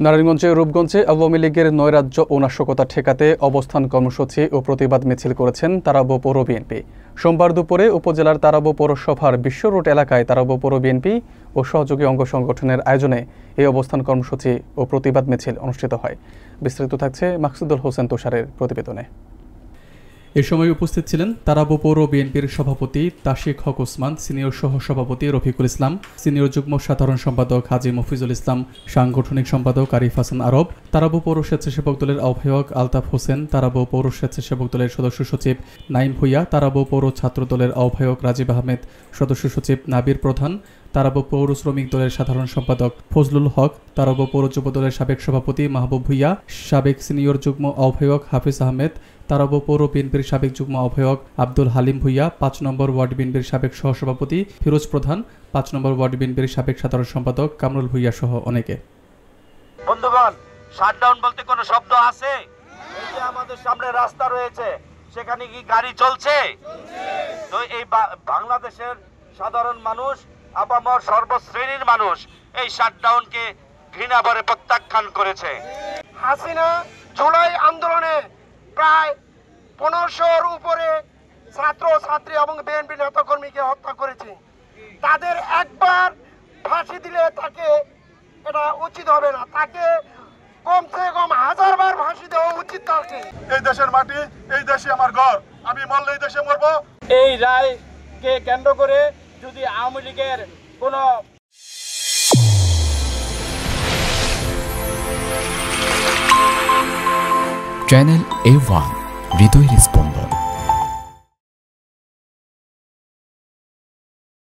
নারায়ণগঞ্জে রূপগঞ্জে আওয়ামী লীগের নৈরাজ্য ও নাশকতা ঠেকাতে অবস্থান কর্মসূচি ও প্রতিবাদ মিছিল করেছেন তারাব পৌর বিএনপি। সোমবার দুপুরে উপজেলার তারাব পৌরসভার বিশ্ব রোড এলাকায় তারাব পৌর বিএনপি ও সহযোগী অঙ্গ সংগঠনের আয়োজনে এই অবস্থান কর্মসূচি ও প্রতিবাদ মিছিল অনুষ্ঠিত হয়। বিস্তারিত থাকছে মাকসুদুল হোসেন তুষারের প্রতিবেদনে। এ সময় উপস্থিত ছিলেন তারাব পৌর বিএনপির সভাপতি তাশিক হক ওসমান, সিনিয়র সহ সভাপতি রফিকুল ইসলাম, সিনিয়র যুগ্ম সাধারণ সম্পাদক হাজী মফিজুল ইসলাম, সাংগঠনিক সম্পাদক আরিফ হাসান আরব, তারাব পৌর স্বেচ্ছাসেবক দলের আহ্বায়ক আলতাফ হোসেন, তারাব পৌর স্বেচ্ছাসেবক দলের সদস্য সচিব নাইম ভুইয়া, তারাব পৌর ছাত্র দলের আহ্বায়ক রাজীব আহমেদ, সদস্য সচিব নাবির প্রধান, তারাব পৌর শ্রমিক দলের সাধারণ সম্পাদক ফজলুল হক, তারাব পৌর যুব দলের সাবেক সভাপতি মাহবুব ভুইয়া, সাবেক সিনিয়র যুগ্ম আহ্বায়ক হাফিজ আহমেদ, তারাব পৌর বিএনপির সাবেক যুগ্ম আহ্বায়ক আব্দুল হালিম ভুইয়া, ৫ নম্বর ওয়ার্ড বিএনপির সাবেক সহসভাপতি ফিরোজ প্রধান, ৫ নম্বর ওয়ার্ড বিএনপির সাবেক সাধারণ সম্পাদক কামরুল ভুইয়া সহ অনেকে। বন্ধুগণ, শাটডাউন বলতে কোনো শব্দ আছে? এই যে আমাদের সামনে রাস্তা রয়েছে, সেখানে কি গাড়ি চলছে? তো এই বাংলাদেশের সাধারণ মানুষ, আপামর সর্বশ্রেণীর মানুষ এই শাটডাউনকে ঘৃণা ভরে প্রত্যাখ্যান করেছে। হাসিনা জুলাই আন্দোলনে প্রায় ১৫০০-র উপরে ছাত্র ছাত্রী এবং বিএনপি নেতাকর্মীকে হত্যা করেছে। তাদের একবার ফাঁসি দিলে তাকে এটা উচিত হবে না, তাকে কমসে কম 1000 বার ফাঁসি দেওয়া উচিত। তাকে এই দেশের মাটি, এই দেশে আমার ঘর, আমি মরলে এই দেশে মরবো। এই রায়কে কেন্দ্র করে যদি আওয়ামী লীগের কোন চ্যানেল A1 হৃদয়ের স্পন্দন।